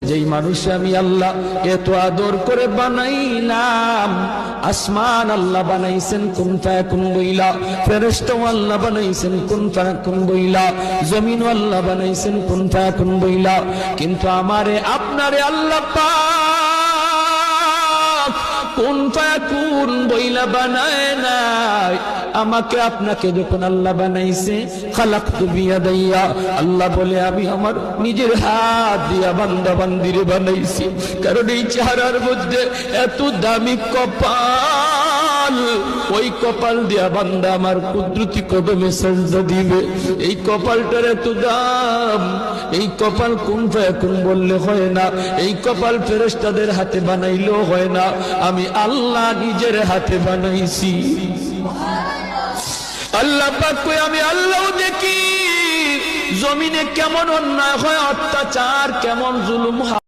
যেই মানুষ আমি আল্লাহ এত আদর করে বানাইলাম, আসমান আল্লাহ বানাইছেন কুন ফায়াকুন বইলা, ফেরেশতা আল্লাহ বানাইছেন কুন ফায়াকুন বইলা, জমিন আল্লাহ বানাইছেন কুন ফায়াকুন বইলা, কিন্তু আমারে আপনারে আল্লাহ পাক কুন ফায়াকুন বইলা বানায় নাই। আমাকে আপনাকে যখন আল্লাহ বানাইছে, খালাকতু বিয়াদাইয়া, আল্লাহ বলে আমি আমার নিজের হাত দিয়া বান্দা বান্দিরে বানাইছি। কারণ এই চেহারার মধ্যে এত দামি কপাল, ওই কপাল দিয়া বান্দা আমার কুদরতি কদমে সাজদা দিবে। এই কপালটার এত দাম, এই কপাল কুন ফায়াকুন বললে হয় না, এই কপাল ফেরেশতাদের হাতে বানাইলেও হয় না, আমি আল্লাহ নিজের হাতে বানাইছি। আল্লাহ পাক কই আমি আল্লাহ দেখি জমিনে কেমন অন্যায় হয়, অত্যাচার কেমন জুলুম হয়।